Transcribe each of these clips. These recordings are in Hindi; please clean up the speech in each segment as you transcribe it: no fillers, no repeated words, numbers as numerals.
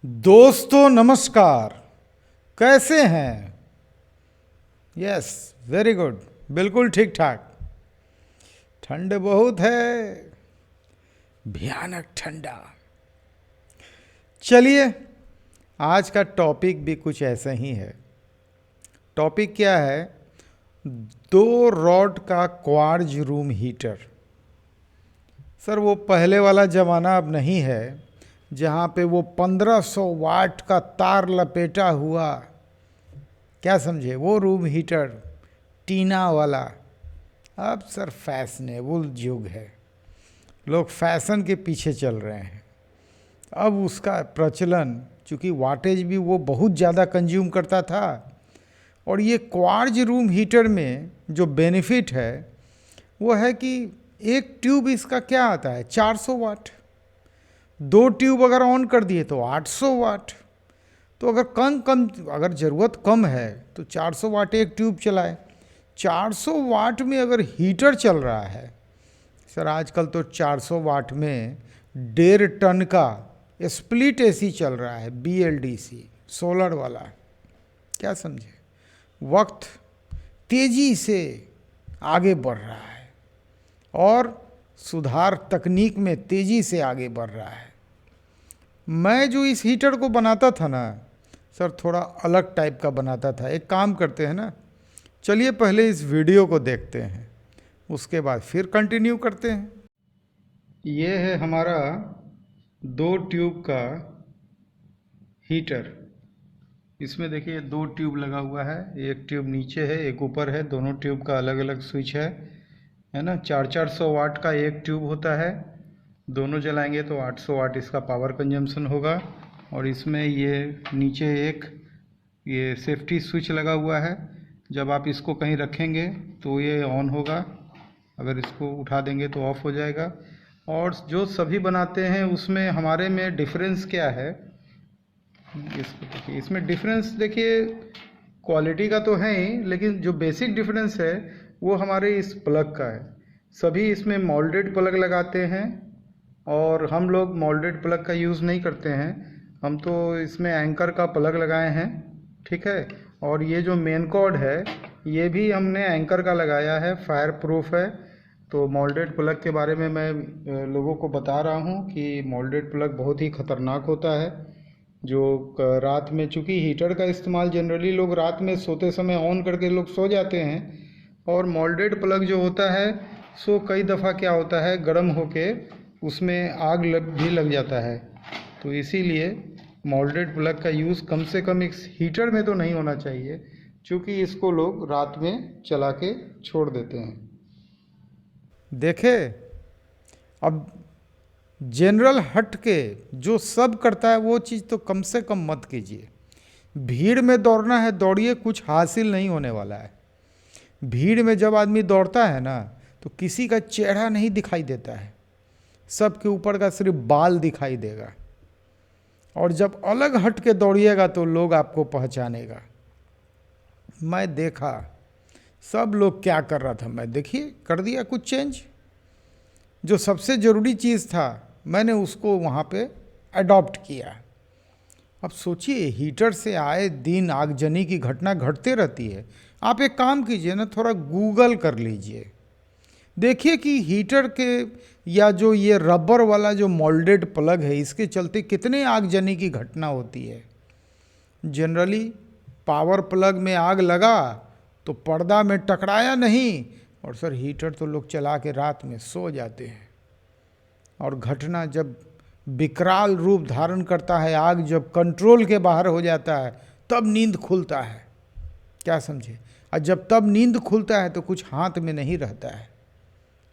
दोस्तों नमस्कार। कैसे हैं? यस, वेरी गुड, बिल्कुल ठीक ठाक। ठंड बहुत है, भयानक ठंडा। चलिए, आज का टॉपिक भी कुछ ऐसा ही है। टॉपिक क्या है? 2 रॉड का क्वार्ज रूम हीटर। सर, वो पहले वाला ज़माना अब नहीं है जहाँ पे वो 1500 वाट का तार लपेटा हुआ, क्या समझे, वो रूम हीटर टीना वाला। अब सर फैशनेबल युग है, लोग फैशन के पीछे चल रहे हैं। अब उसका प्रचलन, चूँकि वाटेज भी वो बहुत ज़्यादा कंज्यूम करता था। और ये क्वार्ज रूम हीटर में जो बेनिफिट है वो है कि एक ट्यूब इसका क्या आता है, 400 वाट। 2 ट्यूब अगर ऑन कर दिए तो 800 वाट। तो अगर अगर ज़रूरत कम है तो 400 वाट एक ट्यूब चलाए। 400 वाट में अगर हीटर चल रहा है, सर आजकल तो 400 वाट में 1.5 टन का स्प्लिट एसी चल रहा है, BLDC सोलर वाला। क्या समझे, वक्त तेजी से आगे बढ़ रहा है और सुधार तकनीक में तेजी से आगे बढ़ रहा है। मैं जो इस हीटर को बनाता था ना सर, थोड़ा अलग टाइप का बनाता था। एक काम करते हैं ना, चलिए पहले इस वीडियो को देखते हैं, उसके बाद फिर कंटिन्यू करते हैं। ये है हमारा 2 ट्यूब का हीटर। इसमें देखिए 2 ट्यूब लगा हुआ है, एक ट्यूब नीचे है एक ऊपर है, दोनों ट्यूब का अलग अलग स्विच है ना। 400 वाट का एक ट्यूब होता है, दोनों जलाएंगे तो 800 वाट इसका पावर कंजम्पशन होगा। और इसमें ये नीचे एक ये सेफ्टी स्विच लगा हुआ है, जब आप इसको कहीं रखेंगे तो ये ऑन होगा, अगर इसको उठा देंगे तो ऑफ हो जाएगा। और जो सभी बनाते हैं उसमें हमारे में डिफरेंस क्या है, इसको देखिए। इसमें डिफरेंस देखिए, क्वालिटी का तो है ही, लेकिन जो बेसिक डिफरेंस है वो हमारे इस प्लग का है। सभी इसमें मोल्डेड प्लग लगाते हैं और हम लोग मोल्डेड प्लग का यूज़ नहीं करते हैं, हम तो इसमें एंकर का प्लग लगाए हैं, ठीक है। और ये जो मेन कॉर्ड है ये भी हमने एंकर का लगाया है, फायर प्रूफ है। तो मोल्डेड प्लग के बारे में मैं लोगों को बता रहा हूँ कि मोल्डेड प्लग बहुत ही ख़तरनाक होता है। जो रात में, चूँकि हीटर का इस्तेमाल जनरली लोग रात में सोते समय ऑन करके लोग सो जाते हैं, और मोल्डेड प्लग जो होता है सो कई दफ़ा क्या होता है, गर्म होके उसमें आग भी लग जाता है। तो इसीलिए मोल्डेड प्लग का यूज़ कम से कम इस हीटर में तो नहीं होना चाहिए, क्योंकि इसको लोग रात में चला के छोड़ देते हैं। देखे, अब जनरल हट के जो सब करता है वो चीज़ तो कम से कम मत कीजिए। भीड़ में दौड़ना है दौड़िए, कुछ हासिल नहीं होने वाला है। भीड़ में जब आदमी दौड़ता है ना तो किसी का चेहरा नहीं दिखाई देता है, सबके ऊपर का सिर्फ बाल दिखाई देगा। और जब अलग हट के दौड़िएगा तो लोग आपको पहचानेगा। मैं देखा सब लोग क्या कर रहा था, मैं देखिए कर दिया कुछ चेंज। जो सबसे ज़रूरी चीज़ था मैंने उसको वहाँ पे अडॉप्ट किया। अब सोचिए, हीटर से आए दिन आगजनी की घटना घटते रहती है। आप एक काम कीजिए ना, थोड़ा गूगल कर लीजिए, देखिए कि हीटर के या जो ये रबर वाला जो मोल्डेड प्लग है इसके चलते कितने आगजनी की घटना होती है। जनरली पावर प्लग में आग लगा तो पर्दा में टकराया नहीं, और सर हीटर तो लोग चला के रात में सो जाते हैं, और घटना जब विकराल रूप धारण करता है, आग जब कंट्रोल के बाहर हो जाता है, तब नींद खुलता है। क्या समझे, और जब तब नींद खुलता है तो कुछ हाथ में नहीं रहता है।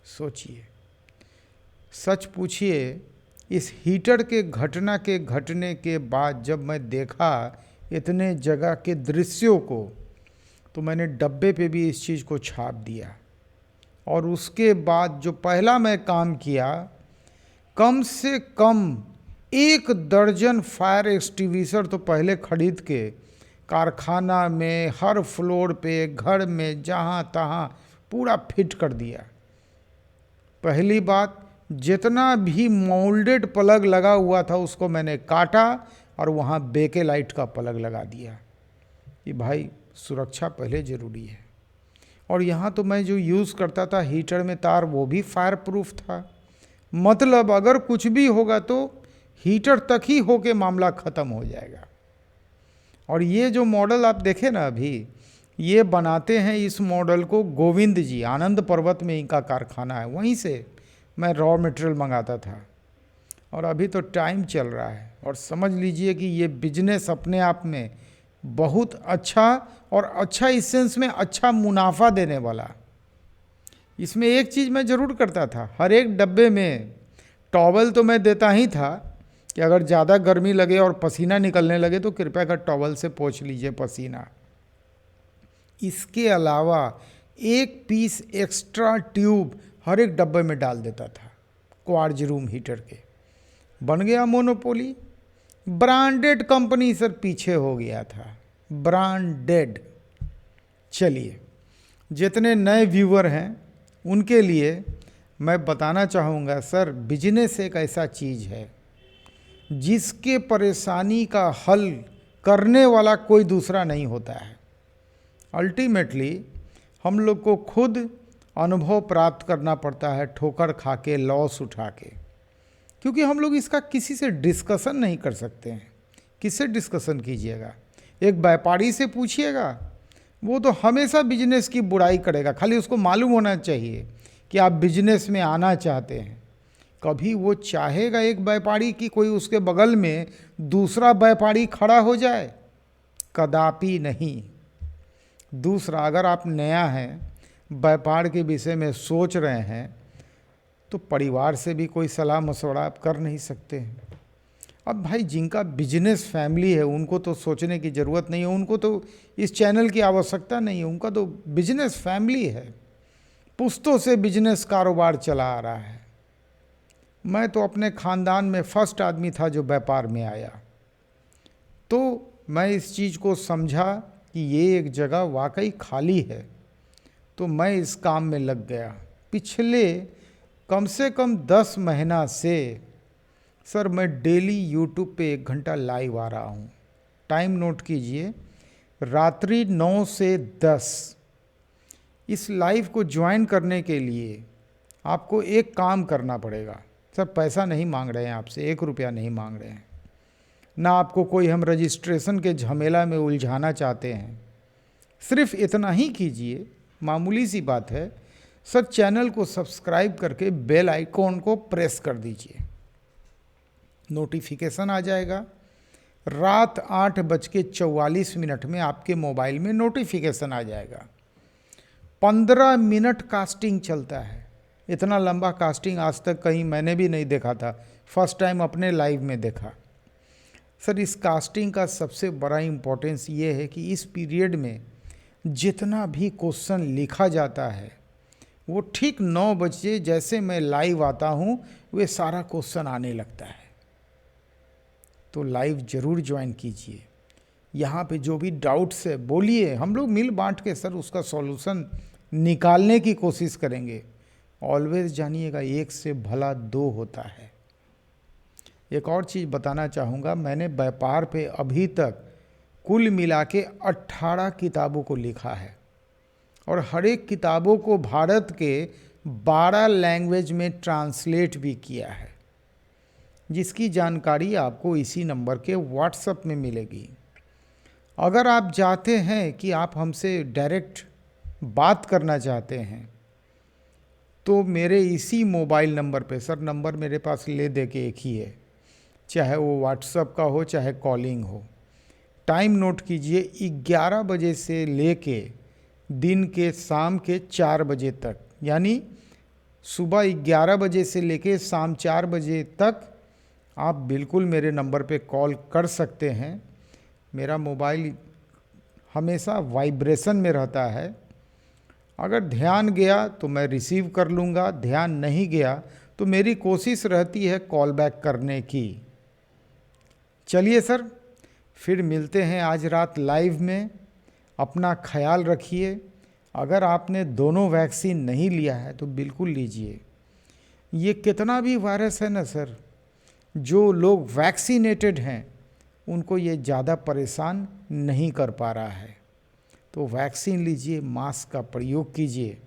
सोचिए, सच पूछिए, इस हीटर के घटना के घटने के बाद जब मैं देखा इतने जगह के दृश्यों को, तो मैंने डब्बे पे भी इस चीज़ को छाप दिया। और उसके बाद जो पहला मैं काम किया, कम से कम 1 दर्जन फायर एक्सटिंग्विशर तो पहले खरीद के कारखाना में, हर फ्लोर पे, घर में, जहाँ तहाँ पूरा फिट कर दिया। पहली बात, जितना भी मोल्डेड प्लग लगा हुआ था उसको मैंने काटा और वहाँ बेकेलाइट का प्लग लगा दिया कि भाई सुरक्षा पहले ज़रूरी है। और यहाँ तो मैं जो यूज़ करता था हीटर में तार, वो भी फायर प्रूफ था। मतलब अगर कुछ भी होगा तो हीटर तक ही होके मामला ख़त्म हो जाएगा। और ये जो मॉडल आप देखें ना, अभी ये बनाते हैं इस मॉडल को गोविंद जी, आनंद पर्वत में इनका कारखाना है, वहीं से मैं रॉ मटेरियल मंगाता था। और अभी तो टाइम चल रहा है, और समझ लीजिए कि ये बिजनेस अपने आप में बहुत अच्छा, और अच्छा इस सेंस में अच्छा मुनाफा देने वाला। इसमें एक चीज़ मैं ज़रूर करता था, हर एक डब्बे में टॉवल तो मैं देता ही था कि अगर ज़्यादा गर्मी लगे और पसीना निकलने लगे तो कृपया कर टॉवल से पोंछ लीजिए पसीना। इसके अलावा एक पीस एक्स्ट्रा ट्यूब हर एक डब्बे में डाल देता था क्वार्ज रूम हीटर के। बन गया मोनोपोली। ब्रांडेड कंपनी सर पीछे हो गया था, ब्रांडेड। चलिए, जितने नए व्यूअर हैं उनके लिए मैं बताना चाहूँगा, सर बिजनेस एक ऐसा चीज़ है जिसके परेशानी का हल करने वाला कोई दूसरा नहीं होता है। अल्टीमेटली हम लोग को खुद अनुभव प्राप्त करना पड़ता है, ठोकर खा के, लॉस उठा के, क्योंकि हम लोग इसका किसी से डिस्कशन नहीं कर सकते हैं। किससे डिस्कशन कीजिएगा? एक व्यापारी से पूछिएगा, वो तो हमेशा बिजनेस की बुराई करेगा। खाली उसको मालूम होना चाहिए कि आप बिजनेस में आना चाहते हैं। कभी वो चाहेगा एक व्यापारी कि कोई उसके बगल में दूसरा व्यापारी खड़ा हो जाए? कदापि नहीं। दूसरा, अगर आप नया हैं, व्यापार के विषय में सोच रहे हैं, तो परिवार से भी कोई सलाह मशवरा आप कर नहीं सकते हैं। अब भाई जिनका बिजनेस फैमिली है उनको तो सोचने की ज़रूरत नहीं है, उनको तो इस चैनल की आवश्यकता नहीं है, उनका तो बिजनेस फैमिली है, पुश्तों से बिजनेस कारोबार चला आ रहा है। मैं तो अपने ख़ानदान में फर्स्ट आदमी था जो व्यापार में आया, तो मैं इस चीज़ को समझा कि ये एक जगह वाकई खाली है, तो मैं इस काम में लग गया। पिछले कम से कम 10 महीना से सर मैं डेली यूट्यूब पे 1 घंटा लाइव आ रहा हूँ। टाइम नोट कीजिए, रात्रि 9 से 10। इस लाइव को ज्वाइन करने के लिए आपको एक काम करना पड़ेगा। सर पैसा नहीं मांग रहे हैं आपसे, 1 रुपया नहीं मांग रहे हैं, ना आपको कोई हम रजिस्ट्रेशन के झमेला में उलझाना चाहते हैं। सिर्फ इतना ही कीजिए, मामूली सी बात है सर, चैनल को सब्सक्राइब करके बेल आइकॉन को प्रेस कर दीजिए, नोटिफिकेशन आ जाएगा। रात 8:44 में आपके मोबाइल में नोटिफिकेशन आ जाएगा। 15 मिनट कास्टिंग चलता है। इतना लंबा कास्टिंग आज तक कहीं मैंने भी नहीं देखा था, फर्स्ट टाइम अपने लाइव में देखा। सर इस कास्टिंग का सबसे बड़ा इम्पोर्टेंस ये है कि इस पीरियड में जितना भी क्वेश्चन लिखा जाता है वो ठीक 9 बजे जैसे मैं लाइव आता हूँ वे सारा क्वेश्चन आने लगता है। तो लाइव ज़रूर ज्वाइन कीजिए। यहाँ पे जो भी डाउट्स है बोलिए, हम लोग मिल बांट के सर उसका सॉल्यूशन निकालने की कोशिश करेंगे। ऑलवेज जानिएगा, एक से भला 2 होता है। एक और चीज़ बताना चाहूँगा, मैंने व्यापार पे अभी तक कुल मिला के 18 किताबों को लिखा है, और हर एक किताबों को भारत के 12 लैंग्वेज में ट्रांसलेट भी किया है, जिसकी जानकारी आपको इसी नंबर के व्हाट्सएप में मिलेगी। अगर आप चाहते हैं कि आप हमसे डायरेक्ट बात करना चाहते हैं तो मेरे इसी मोबाइल नंबर पे, सर नंबर मेरे पास ले दे के एक ही है, चाहे वो व्हाट्सएप का हो चाहे कॉलिंग हो। टाइम नोट कीजिए, 11 बजे से लेके दिन के शाम के 4 बजे तक, यानी सुबह 11 बजे से लेके शाम 4 बजे तक आप बिल्कुल मेरे नंबर पे कॉल कर सकते हैं। मेरा मोबाइल हमेशा वाइब्रेशन में रहता है। अगर ध्यान गया तो मैं रिसीव कर लूँगा, ध्यान नहीं गया तो मेरी कोशिश रहती है कॉल बैक करने की। चलिए सर, फिर मिलते हैं आज रात लाइव में। अपना ख्याल रखिए। अगर आपने दोनों वैक्सीन नहीं लिया है तो बिल्कुल लीजिए। ये कितना भी वायरस है ना सर, जो लोग वैक्सीनेटेड हैं उनको ये ज़्यादा परेशान नहीं कर पा रहा है। तो वैक्सीन लीजिए, मास्क का प्रयोग कीजिए,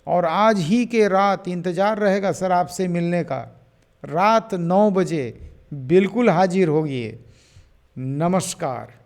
और आज ही के रात इंतज़ार रहेगा सर आपसे मिलने का। रात 9 बजे बिल्कुल हाजिर होइए। नमस्कार।